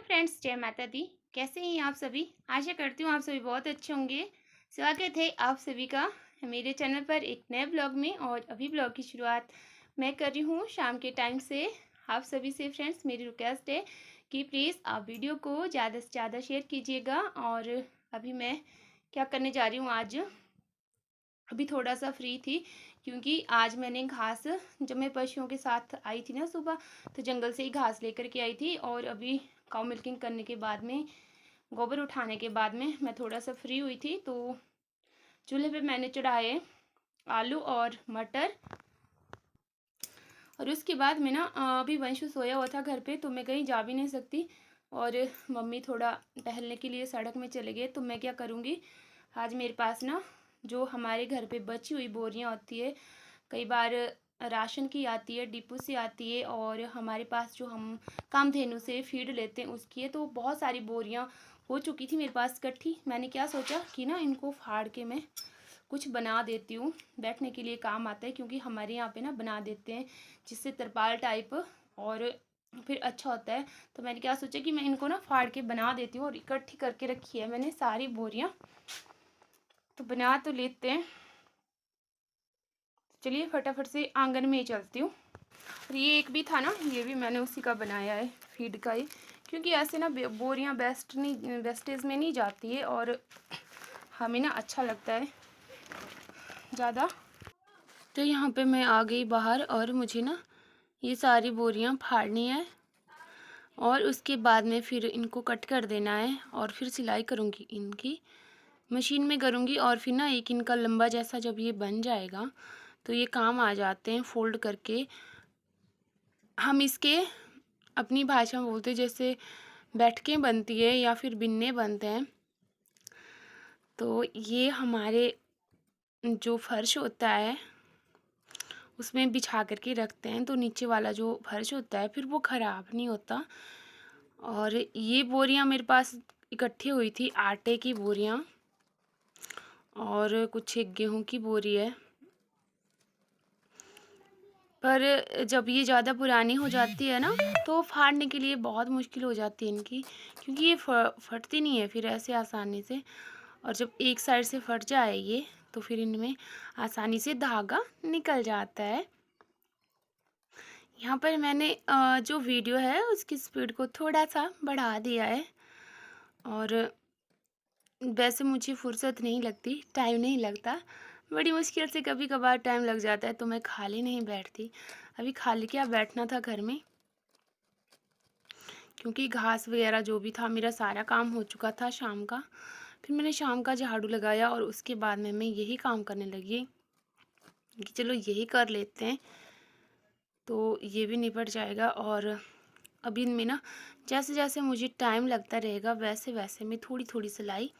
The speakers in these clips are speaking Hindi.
फ्रेंड्स, जय माता दी। कैसे हैं आप सभी? आशा करती हूँ आप सभी बहुत अच्छे होंगे। स्वागत है आप सभी का मेरे चैनल पर एक नए ब्लॉग में। और अभी ब्लॉग की शुरुआत मैं कर रही हूँ शाम के टाइम से। आप सभी से फ्रेंड्स मेरी रिक्वेस्ट है कि प्लीज़ आप वीडियो को ज़्यादा से ज़्यादा शेयर कीजिएगा। और अभी मैं क्या करने जा रही हूँ, आज अभी थोड़ा सा फ्री थी क्योंकि आज मैंने घास, जब मैं पशुओं के साथ आई थी ना सुबह, तो जंगल से ही घास लेकर के आई थी। और अभी काउ मिल्किंग करने के बाद में, गोबर उठाने के बाद में मैं थोड़ा सा फ्री हुई थी, तो चूल्हे पे मैंने चढ़ाए आलू और मटर। और उसके बाद मैं ना अभी वंशु सोया हुआ था घर पे, तो मैं कहीं जा भी नहीं सकती। और मम्मी थोड़ा टहलने के लिए सड़क में चले गए, तो मैं क्या करूँगी, आज मेरे पास ना जो हमारे घर पे बची हुई बोरियां होती है, कई बार राशन की आती है, डिपो से आती है, और हमारे पास जो हम कामधेनु से फीड लेते हैं उसकी है, तो बहुत सारी बोरियां हो चुकी थी मेरे पास इकट्ठी। मैंने क्या सोचा कि ना इनको फाड़ के मैं कुछ बना देती हूँ, बैठने के लिए काम आता है, क्योंकि हमारे यहाँ पे ना बना देते हैं जिससे तिरपाल टाइप, और फिर अच्छा होता है। तो मैंने क्या सोचा कि मैं इनको ना फाड़ के बना देती हूँ, और इकट्ठी करके रखी है मैंने सारी बोरियां। तो बना तो लेते हैं, चलिए फटाफट से आंगन में ही चलती हूँ। और ये एक भी था ना, ये भी मैंने उसी का बनाया है, फीड का ही, क्योंकि ऐसे ना बोरियां वेस्टेज में नहीं जाती है, और हमें ना अच्छा लगता है ज़्यादा। तो यहाँ पे मैं आ गई बाहर, और मुझे ना ये सारी बोरियां फाड़नी है, और उसके बाद में फिर इनको कट कर देना है, और फिर सिलाई करूँगी इनकी, मशीन में करूँगी। और फिर ना एक इनका लंबा जैसा जब ये बन जाएगा तो ये काम आ जाते हैं फोल्ड करके। हम इसके अपनी भाषा में बोलते हैं, जैसे बैठकें बनती है या फिर बिन्ने बनते हैं। तो ये हमारे जो फर्श होता है उसमें बिछा करके रखते हैं, तो नीचे वाला जो फर्श होता है फिर वो ख़राब नहीं होता। और ये बोरियां मेरे पास इकट्ठी हुई थी, आटे की बोरियां, और कुछ एक गेहूं की बोरी है। पर जब ये ज़्यादा पुरानी हो जाती है ना, तो फाड़ने के लिए बहुत मुश्किल हो जाती है इनकी, क्योंकि ये फटती नहीं है फिर ऐसे आसानी से। और जब एक साइड से फट जाए ये, तो फिर इनमें आसानी से धागा निकल जाता है। यहाँ पर मैंने जो वीडियो है उसकी स्पीड को थोड़ा सा बढ़ा दिया है। और वैसे मुझे फुर्सत नहीं लगती, टाइम नहीं लगता, बड़ी मुश्किल से कभी कभार टाइम लग जाता है, तो मैं खाली नहीं बैठती। अभी खाली क्या बैठना था घर में, क्योंकि घास वगैरह जो भी था मेरा सारा काम हो चुका था शाम का। फिर मैंने शाम का झाड़ू लगाया, और उसके बाद में मैं यही काम करने लगी कि चलो यही कर लेते हैं, तो ये भी निपट जाएगा। और अभी इनमें ना जैसे जैसे मुझे टाइम लगता रहेगा वैसे वैसे मैं थोड़ी थोड़ी सिलाई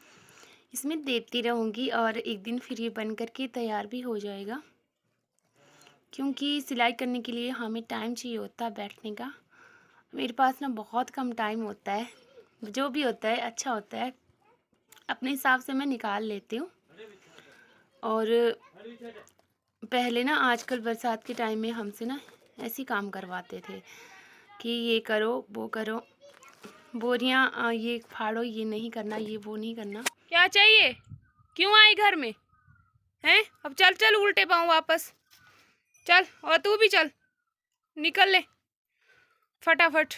इसमें देती रहूँगी, और एक दिन फिर ये बन करके तैयार भी हो जाएगा। क्योंकि सिलाई करने के लिए हमें टाइम चाहिए होता है बैठने का। मेरे पास ना बहुत कम टाइम होता है, जो भी होता है अच्छा होता है, अपने हिसाब से मैं निकाल लेती हूँ। और पहले ना, आजकल बरसात के टाइम में हमसे ना ऐसे काम करवाते थे कि ये करो वो करो, बोरियां ये फाड़ो, ये नहीं करना, ये वो नहीं करना। क्या चाहिए, क्यों आई घर में हैं? अब चल चल उल्टे पाँव वापस चल, और तू भी चल, निकल ले फटाफट।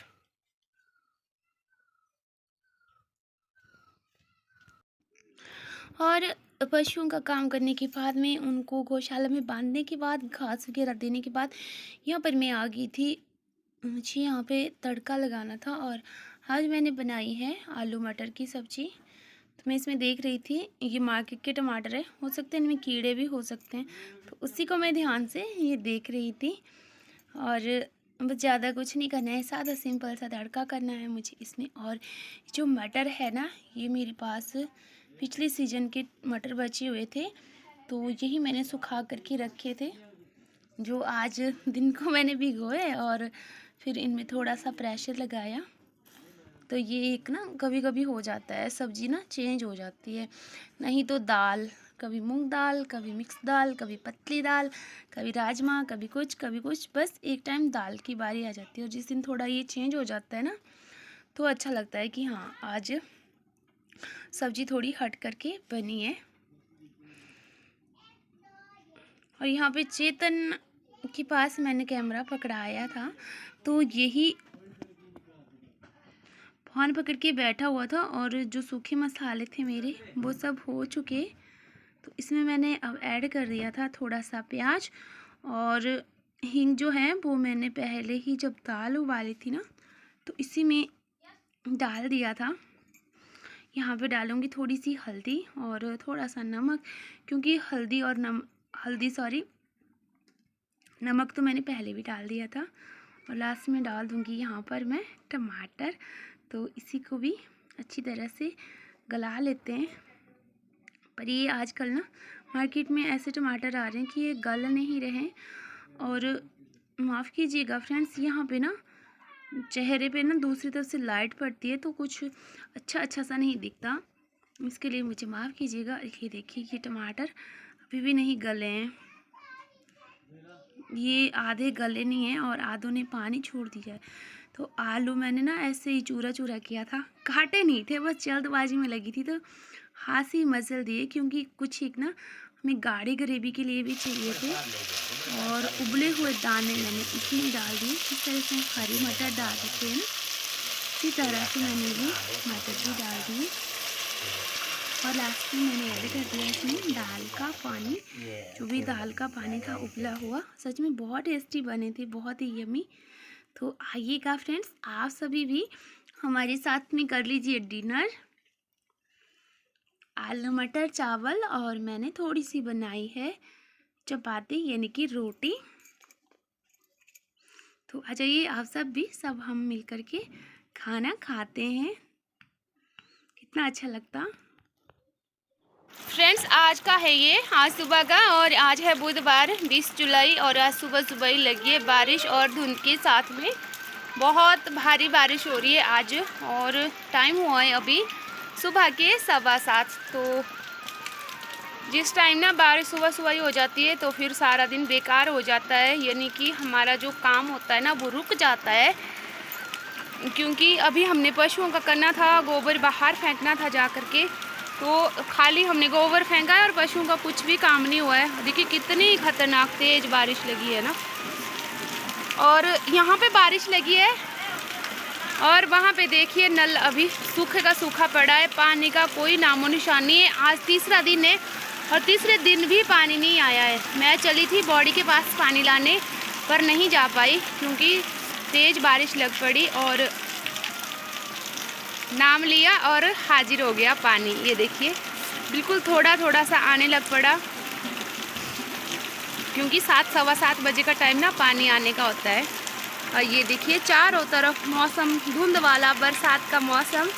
और पशुओं का काम करने के बाद में, उनको गौशाला में बांधने के बाद, घास वगैरह देने के बाद, यहाँ पर मैं आ गई थी। मुझे यहाँ पे तड़का लगाना था, और आज मैंने बनाई है आलू मटर की सब्ज़ी। तो मैं इसमें देख रही थी, ये मार्केट के टमाटर है, हो सकते हैं इनमें कीड़े भी हो सकते हैं, तो उसी को मैं ध्यान से ये देख रही थी। और बस ज़्यादा कुछ नहीं करना है, सादा सिंपल सा तड़का करना है मुझे इसमें। और जो मटर है ना, ये मेरे पास पिछले सीजन के मटर बचे हुए थे, तो यही मैंने सुखा करके रखे थे, जो आज दिन को मैंने भिगोए, और फिर इनमें थोड़ा सा प्रेशर लगाया। तो ये एक ना कभी कभी हो जाता है, सब्ज़ी ना चेंज हो जाती है, नहीं तो दाल, कभी मूंग दाल, कभी मिक्स दाल, कभी पतली दाल, कभी राजमा, कभी कुछ, बस एक टाइम दाल की बारी आ जाती है। और जिस दिन थोड़ा ये चेंज हो जाता है ना, तो अच्छा लगता है कि हाँ आज सब्जी थोड़ी हट करके बनी है। और यहाँ पे चेतन के पास मैंने कैमरा पकड़ाया था, तो यही फ़ोन पकड़ के बैठा हुआ था और जो सूखे मसाले थे मेरे वो सब हो चुके। तो इसमें मैंने अब ऐड कर दिया था थोड़ा सा प्याज, और हींग जो है वो मैंने पहले ही जब दाल उबाली थी ना तो इसी में डाल दिया था। यहाँ पे डालूँगी थोड़ी सी हल्दी और थोड़ा सा नमक, क्योंकि नमक तो मैंने पहले भी डाल दिया था। और लास्ट में डाल दूँगी यहाँ पर मैं टमाटर। तो इसी को भी अच्छी तरह से गला लेते हैं। पर ये आजकल ना मार्केट में ऐसे टमाटर आ रहे हैं कि ये गल नहीं रहे। और माफ़ कीजिएगा फ्रेंड्स, यहाँ पे ना चेहरे पे ना दूसरी तरफ से लाइट पड़ती है तो कुछ अच्छा सा नहीं दिखता, इसके लिए मुझे माफ़ कीजिएगा। ये देखिए ये टमाटर अभी भी नहीं गले हैं, ये आधे गले नहीं हैं और आधों ने पानी छोड़ दिया है। तो आलू मैंने ना ऐसे ही चूरा चूरा किया था, काटे नहीं थे, बस जल्दबाजी में लगी थी तो हाथ से ही मसल दिए, क्योंकि कुछ एक ना हमें गाढ़ी ग्रेवी के लिए भी चाहिए थे। और उबले हुए दाने मैंने इसमें डाल दिए। इस तरह से हरी मटर डाल देते हैं ना, इसी तरह से मैंने भी मटर भी डाल दिए। और लास्ट में मैंने ऐड कर दिया इसमें दाल का पानी, जो भी दाल का पानी था उबला हुआ। सच में बहुत टेस्टी बने थे, बहुत ही यमी। तो आइएगा फ्रेंड्स, आप सभी भी हमारे साथ में कर लीजिए डिनर। आलू मटर चावल और मैंने थोड़ी सी बनाई है चपाती यानी कि रोटी। तो आ जाइए आप सब हम मिल कर के खाना खाते हैं, कितना अच्छा लगता। फ्रेंड्स आज का है ये, आज सुबह का, और आज है बुधवार 20 जुलाई और आज सुबह ही लगी है बारिश और धुंध के साथ में बहुत भारी बारिश हो रही है आज। और टाइम हुआ है अभी सुबह के 7:15। तो जिस टाइम ना बारिश सुबह ही हो जाती है तो फिर सारा दिन बेकार हो जाता है, यानी कि हमारा जो काम होता है ना वो रुक जाता है। क्योंकि अभी हमने पशुओं का करना था, गोबर बाहर फेंकना था जा कर के, तो खाली हमने गोबर फेंका है और पशुओं का कुछ भी काम नहीं हुआ है। देखिए कितनी खतरनाक तेज़ बारिश लगी है ना, और यहाँ पे बारिश लगी है और वहाँ पे देखिए नल अभी सूखे का सूखा पड़ा है, पानी का कोई नामो निशान नहीं है। आज तीसरा दिन है और तीसरे दिन भी पानी नहीं आया है। मैं चली थी बॉडी के पास पानी लाने पर नहीं जा पाई क्योंकि तेज़ बारिश लग पड़ी और नाम लिया और हाजिर हो गया पानी। ये देखिए बिल्कुल थोड़ा सा आने लग पड़ा, क्योंकि 7-7:15 बजे का टाइम ना पानी आने का होता है। और ये देखिए चारों तरफ मौसम धुंध वाला, बरसात का मौसम।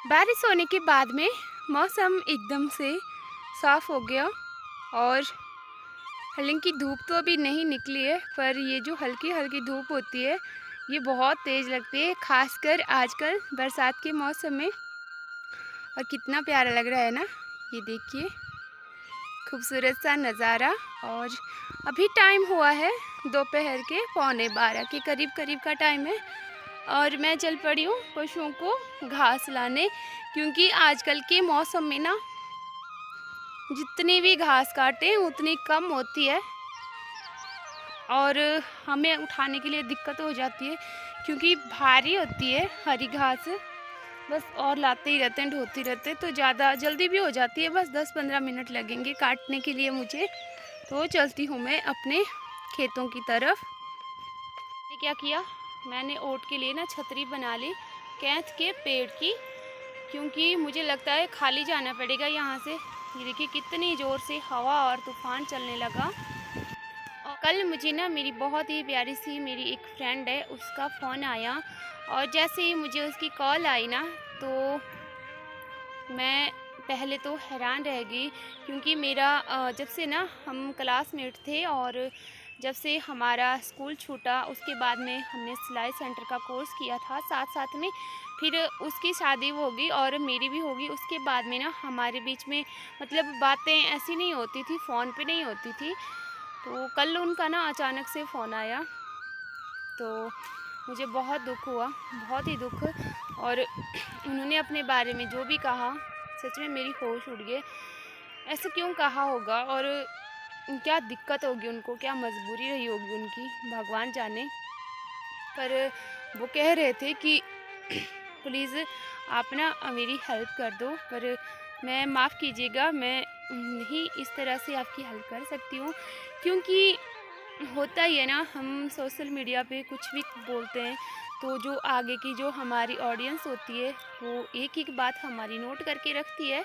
बारिश होने के बाद में मौसम एकदम से साफ़ हो गया और हालांकि धूप तो अभी नहीं निकली है, पर ये जो हल्की धूप होती है ये बहुत तेज़ लगती है, खासकर आजकल बरसात के मौसम में। और कितना प्यारा लग रहा है ना, ये देखिए खूबसूरत सा नज़ारा। और अभी टाइम हुआ है दोपहर के 11:15 के करीब का टाइम है और मैं चल पड़ी हूँ पशुओं को घास लाने, क्योंकि आजकल के मौसम में ना जितनी भी घास काटें उतनी कम होती है और हमें उठाने के लिए दिक्कत हो जाती है, क्योंकि भारी होती है हरी घास। बस और लाते ही रहते हैं, ढोते रहते हैं, तो ज़्यादा जल्दी भी हो जाती है। बस 10-15 मिनट लगेंगे काटने के लिए मुझे। तो चलती हूँ मैं अपने खेतों की तरफ। क्या किया मैंने, ओट के लिए ना छतरी बना ली कैंथ के पेड़ की, क्योंकि मुझे लगता है खाली जाना पड़ेगा यहाँ से। ये देखिए कितनी ज़ोर से हवा और तूफ़ान चलने लगा। और कल मुझे ना मेरी बहुत ही प्यारी सी मेरी एक फ्रेंड है, उसका फ़ोन आया और जैसे ही मुझे उसकी कॉल आई ना तो मैं पहले तो हैरान रह गई, क्योंकि मेरा जब से ना हम क्लासमेट थे और जब से हमारा स्कूल छूटा उसके बाद में हमने सिलाई सेंटर का कोर्स किया था साथ में। फिर उसकी शादी होगी और मेरी भी होगी। उसके बाद में ना हमारे बीच में मतलब बातें ऐसी नहीं होती थी, फ़ोन पे नहीं होती थी। तो कल उनका ना अचानक से फ़ोन आया, तो मुझे बहुत दुख हुआ, बहुत ही दुख। और उन्होंने अपने बारे में जो भी कहा, सच में मेरी होश उड़ गए। ऐसा क्यों कहा होगा और क्या दिक्कत होगी उनको, क्या मजबूरी रही होगी उनकी, भगवान जाने। पर वो कह रहे थे कि प्लीज़ आप ना मेरी हेल्प कर दो, पर मैं माफ़ कीजिएगा, मैं नहीं इस तरह से आपकी हेल्प कर सकती हूँ। क्योंकि होता ही है ना, हम सोशल मीडिया पे कुछ भी बोलते हैं तो जो आगे की जो हमारी ऑडियंस होती है वो एक एक बात हमारी नोट करके रखती है।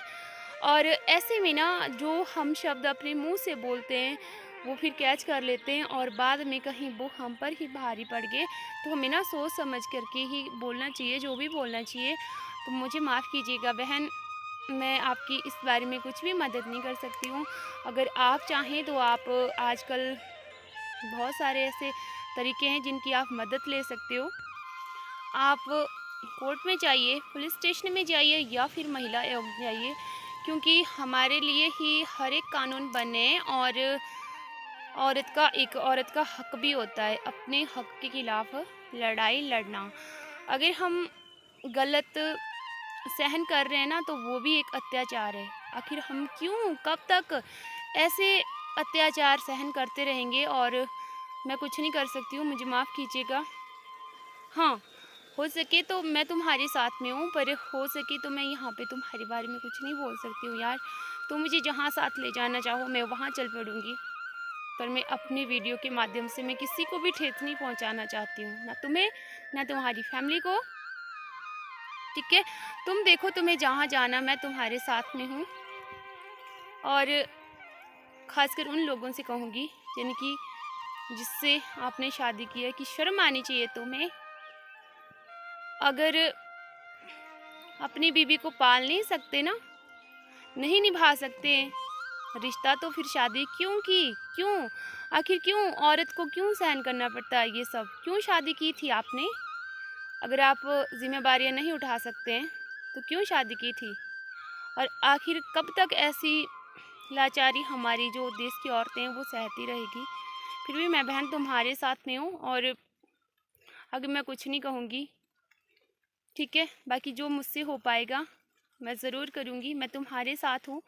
और ऐसे में ना जो हम शब्द अपने मुंह से बोलते हैं वो फिर कैच कर लेते हैं और बाद में कहीं वो हम पर ही भारी पड़ गए। तो हमें ना सोच समझ करके ही बोलना चाहिए, जो भी बोलना चाहिए। तो मुझे माफ़ कीजिएगा बहन, मैं आपकी इस बारे में कुछ भी मदद नहीं कर सकती हूँ। अगर आप चाहें तो आप आजकल बहुत सारे ऐसे तरीके हैं जिनकी आप मदद ले सकते हो। आप कोर्ट में जाइए, पुलिस स्टेशन में जाइए या फिर महिला आयोग जाइए, क्योंकि हमारे लिए ही हर एक कानून बने। और औरत का हक भी होता है अपने हक के खिलाफ लड़ाई लड़ना। अगर हम गलत सहन कर रहे हैं ना तो वो भी एक अत्याचार है। आखिर हम क्यों कब तक ऐसे अत्याचार सहन करते रहेंगे। और मैं कुछ नहीं कर सकती हूँ, मुझे माफ़ कीजिएगा। हाँ, हो सके तो मैं तुम्हारे साथ में हूँ, पर हो सके तो मैं यहाँ पे तुम्हारे बारे में कुछ नहीं बोल सकती हूँ यार। तो मुझे जहाँ साथ ले जाना चाहो मैं वहाँ चल पड़ूँगी, पर मैं अपनी वीडियो के माध्यम से मैं किसी को भी ठेस नहीं पहुँचाना चाहती हूँ, ना तुम्हें ना तुम्हारी फैमिली को। ठीक है, तुम देखो तुम्हें जहाँ जाना, मैं तुम्हारे साथ में हूँ। और ख़ासकर उन लोगों से कहूँगी यानी कि जिससे आपने शादी की है कि शर्म आनी चाहिए तुम्हें। अगर अपनी बीवी को पाल नहीं सकते ना, नहीं निभा सकते रिश्ता, तो फिर शादी क्यों की? क्यों? आखिर क्यों औरत को क्यों सहन करना पड़ता है ये सब? क्यों शादी की थी आपने? अगर आप जिम्मेदारियां नहीं उठा सकते हैं तो क्यों शादी की थी? और आखिर कब तक ऐसी लाचारी हमारी जो देश की औरतें हैं वो सहती रहेगी? फिर भी मैं बहन तुम्हारे साथ में हूँ और अगर मैं कुछ नहीं कहूँगी, ठीक है, बाकी जो मुझसे हो पाएगा मैं ज़रूर करूँगी। मैं तुम्हारे साथ हूँ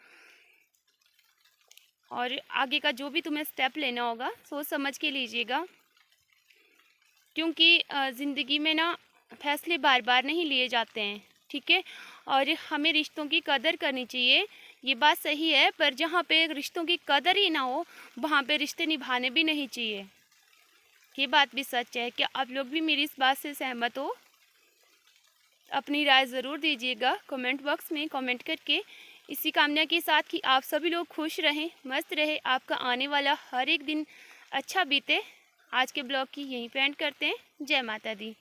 और आगे का जो भी तुम्हें स्टेप लेना होगा सोच समझ के लीजिएगा, क्योंकि ज़िंदगी में ना फैसले बार बार नहीं लिए जाते हैं। ठीक है, और हमें रिश्तों की कदर करनी चाहिए, ये बात सही है, पर जहाँ पे रिश्तों की कदर ही ना हो वहाँ पे रिश्ते निभाने भी नहीं चाहिए। ये बात भी सच है। क्या आप लोग भी मेरी इस बात से सहमत हो? अपनी राय ज़रूर दीजिएगा कमेंट बॉक्स में कमेंट करके। इसी कामना के साथ कि आप सभी लोग खुश रहें, मस्त रहे, आपका आने वाला हर एक दिन अच्छा बीते। आज के ब्लॉग की यहीं पे एंड करते हैं। जय माता दी।